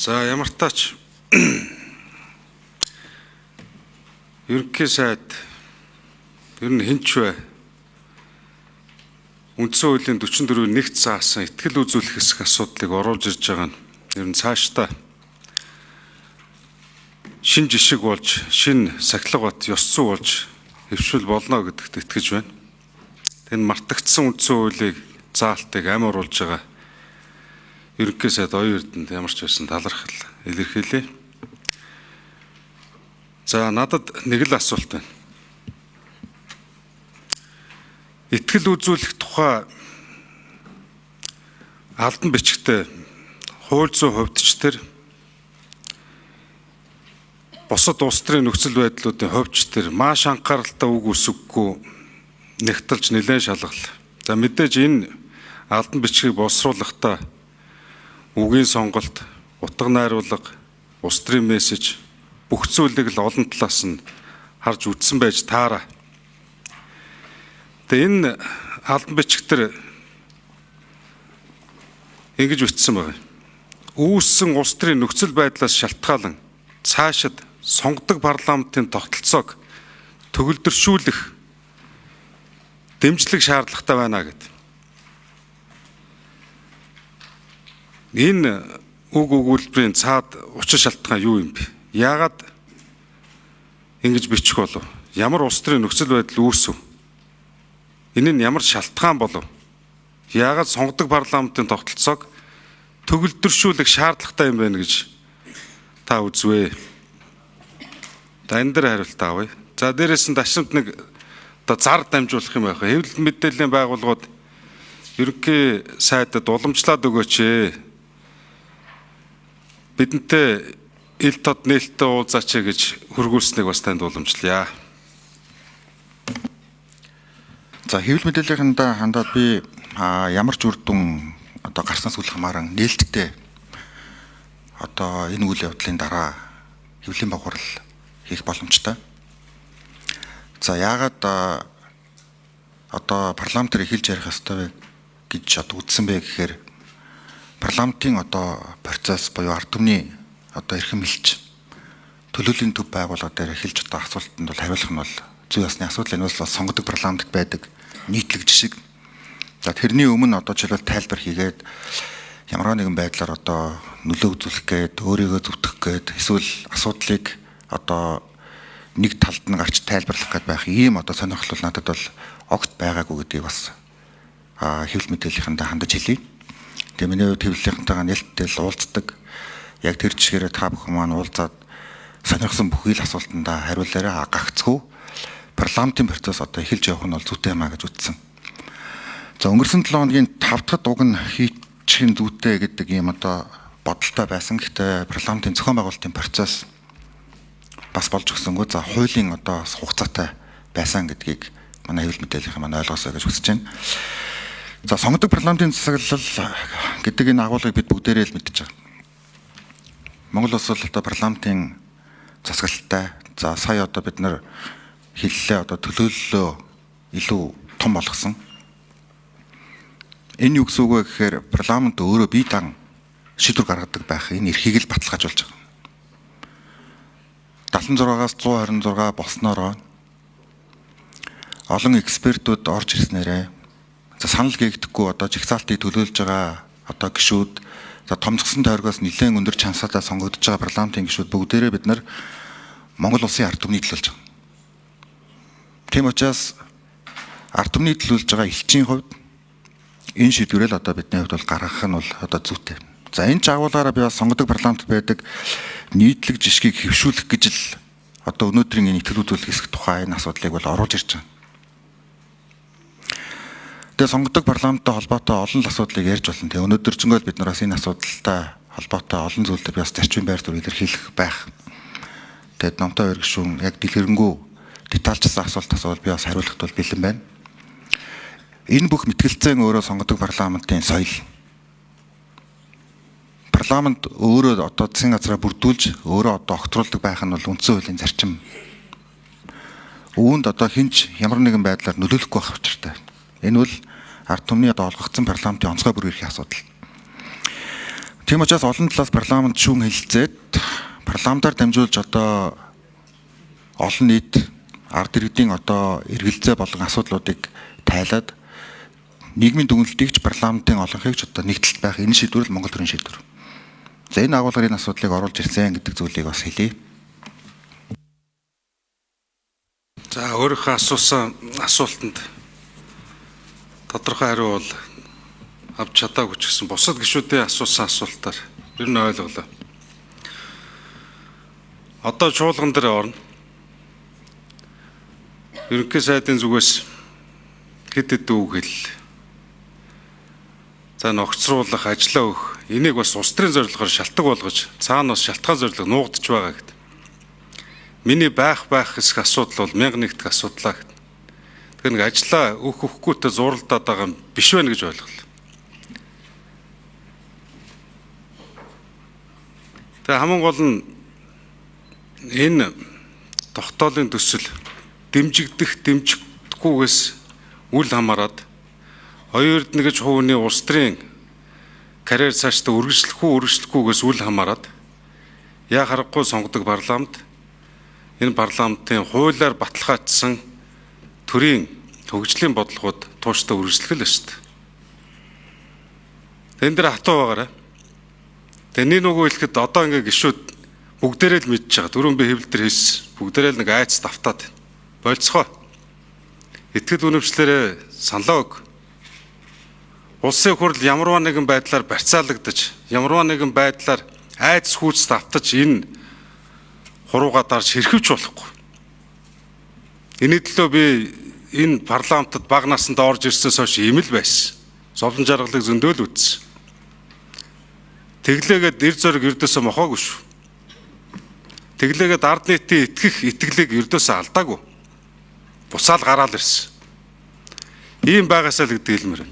За ямар тач ерөнхий сайд ер нь хинч вэ? Үндсэн хуулийн 44-ийн 1 заасан ихтгэл үзүүлэх хэсэг асуудлыг оруулж ирж байгаа нь ер нь цаашдаа шин жишг болж, шин сахилга бат ёс зүй болж хэвшүүл болно гэдэгт итгэж байна. Энэ мартагдсан үндсэн хуулийг заалтыг амь оруулж байгаа ерөнхий сайд оюун эрдэнэд ямар ч байсан талархал илэрхийлье. За надад нэг л асуулт байна. Итгэл үзүүлэх тухай албан бичгтээ хууль зүйн хувьд ч тэр бусад улс төрийн нөхцөл байдлуудын хувьд ч тэр маш анхааралтай үг үсэггүй нэгтэлж нэлээд шалгал. За мэдээж энэ албан бичгийг боловсруулахдаа үгийн сонголт, утга найруулга, улс төрийн мессеж бүх зүйлийг л олон талаас нь харж үзсэн байж таараа. Тэгээ энэ албан бичгтэр ингэж бичсэн байна. Үүссэн улс төрийн нөхцөл байдлаас шалтгаалan цаашид сонгодог парламентын тогтолцоог төгөлдршүүлэх дэмжлэг шаардлагатай байна гэдэг. Энэ үг өгүүлбэрийн цаад учир шалтгаан юу юм бэ? Яагаад ингэж бичих болов? Ямар улс төрийн нөхцөл байдал үүсв? Энэ нь ямар шалтгаан болов? Яагаад сонгодог парламентын тогтолцоог төгөлдршүүлэх шаардлагатай юм байна гэж та үзвэ. Энэ дээр хариулт авъя. За дээрээс нь дашрамт нэг зар дамжуулах юм байх. Хэвлэл мэдээллийн байгууллагууд ерөнхий сайдад уламжлаад өгөөч ээ. Бидэнтэй ил тод нээлттэй уулзаач гэж хөргүүлснийг бас танд уламжлая. За хэвлэл мэдээллийнхэндээ хандаад би ямар ч үр дүн гарснаас үл хамааран нээлттэй энэ үйл явдлын дараа хэвлэлийн бохирдол хийх боломжтой. За яагаад парламентаар эхэлж ярих ёстой вэ гэж үзсэн бэ гэхээр парламентын процесс буюу ард түмний эрхэм хэлж төлөөлийн төв байгууллага дээр эхэлж асуултанд бол хариулах нь бол зүй ёсны асуудал. Энэ бол сонгодог парламентд байдаг нийтлэг жишг. За тэрний өмнө жишээлбэл тайлбар хийгээд ямар нэгэн байдлаар нөлөө үзүүлэх гээд өөрийгөө зүтгэх гээд эсвэл асуудлыг нэг талд нь гарч тайлбарлах гээд байх ийм сонирхол надад бол огт байгаагүй гэдгийг бас хэвлэл мэдээллийнхэндээ хандаж хэлье. Тэгээ миний хувьд хэвлэлийнхэнтэйгээ нээлттэй л уулздаг. Яг тэр жишгээрээ та бүхэн маань уулзаад сонирхсан бүхий л асуултандаа хариулаарай. Гагцгүй парламентын процесс эхэлж явах нь бол зүйтэй юм а гэж үзсэн. За өнгөрсөн 7 хоногийн 5 дахь уг нь хийчих зүйтэй гэдэг ийм бодолтой байсан. Гэхдээ парламентын зохион байгуулалтын процесс бас болж өгсөнгөө за хуулийн хугацаатай байсан гэдгийг манай хэвлэл мэдээллийнхэн маань ойлгосоо гэж хүсэж байна. За сонгодог парламентын засаглал гэдэг энэ агуулгыг бид бүгдээрээ л мэдж байгаа. Монгол улс бол парламентын засаглалтай. За сая бид нар хэллээ төлөөллөө илүү том болгосон. Энэ юу гэсэн үг вэ гэхээр парламент өөрөө бие даан шийдвэр гаргадаг байх энэ эрхийг л баталгаажуулж байгаа. 76-аас 126 болсноороо олон экспертүүд орж ирснээрээ санал гээгдэхгүй жигсаалтыг төлөөлж байгаа гишүүд томцгсон тойргоос нэлээд өндөр чансаатай сонгогдож байгаа парламентын гишүүд бүгдээрээ бид нар Монгол улсын ард түмний төлөөлж байгаа. Тийм учраас ард түмний төлөөлж байгаа элчийн хувьд энэ шийдвэрэл бидний хувьд бол гаргах нь бол зүйтэй. За энэ жагуулаараа би бас сонгодог парламентд байдаг нийтлэг жишгийг хэвшүүлэх гэж л өнөөдрийн энэ итгэл үзүүлэх хэсэг тухай энэ асуудлыг бол оруулж ирж байгаа. Тэгээ сонгодог парламенттай холбоотой олон асуудлыг ярьж болно. Тэгээ өнөөдөржингөө бид нараас энэ асуудалтай холбоотой олон зүйлээр би бас зарчмын байр суурь илэрхийлэх байх. Тэгээд номтой хоёр гишүүн яг дэлгэрэнгүй детальчсан асуултаас бол би бас хариулахд бол бэлэн байна. Энэ бүх мэтгэлцэн өөрөө сонгодог парламентын соёл. Парламент өөрөө засгийн газраа бүрдүүлж өөрөө огтруулдаг байх нь бол үндсэн хуулийн зарчим. Үүнд хинч ямар нэгэн байдлаар нөлөөлөхгүй байх учиртай. Энэ бол ард түмний олгогдсон парламентын онцгой бүр эрхийн асуудал. Тийм учраас олон талаас парламент шүүн хэлэлцээд парламентаар дамжуулж одоо олон нийт ард иргэдийн одоо эргэлзээ болон асуудлуудыг тайлаад нийгмийн дүгнэлтийг ч парламентын олонхыг ч одоо нэгдэлт байх энэ шийдвэр л Монгол төрийн шийдвэр. За энэ агуулгын энэ асуудлыг оруулж ирсэн гэдэг зүйлийг бас хэлье. За өөрийнхөө асуусан асуултанд тодорхой хариу бол авч чадаагүй ч гэсэн бусад гишүүдийн асуусан асуултаар ер нь ойлголоо. Одоо чуулган дээр орно. Ерөнхий сайдын зүгээс хэд хэд үг хэллээ. За ногцруулах, ажиллаа өгөх. Энийг бас улс төрийн зорилгоор шалтгаан болгож, цаана бас шалтгаан зорилго нуугдж байгаа гэдэг. Миний байх хэсэг асуудал бол 1001 дэх асуудлаа гэдэг. Тэгэхээр нэг ажиллаа өгөхгүйтэй зуралдаад байгаа юм биш байна гэж ойлголоо. Тэгээ хамгийн гол нь энэ тогтоолын төсөл дэмжигдэх, дэмжихдэггүйгээс үл хамааран 2.1% улс төрийн карьер цаашдаа үргэлжлэхгүйгээс үл хамааран яа харахгүй сонгодог парламент энэ парламентын хуулиар баталгаажсан төрийн хөгжлийн бодлогод тууштай үргэлжлэх л шүү дээ. Тэн дээр хатуу байгаарай. Тэгээ нэг нөгөө хэлэхэд одоо ингээ гişүүд бүгдээрээ л мэдж байгаа. Дөрөв би хэвлэлтэр хийсэн. Бүгдээрээ л нэг айц давтаад болцгоо. Итгэл үнэмшлэрээ саналаа өг. Улсын хурл ямарваа нэгэн байдлаар барьцаалагдаж, ямарваа нэгэн байдлаар айц хүүц давтаж энэ хуруугаа дарж хэрхэвч болохгүй. Энэ төлөө би энэ парламентод бага насанд орж ирсэнээс хойш ийм л байсан. Зовлон жаргалыг зөндөөл үтсэн. Тэглээгээд эр зориг ердөөсөө мохоогүй шүү. Тэглээгээд ард нийтийн итгэх итгэлийг ердөөсөө алдаагүй. Бусаал гараал ирсэн. Ийм байгаасаа л гэдэг хэлмээр.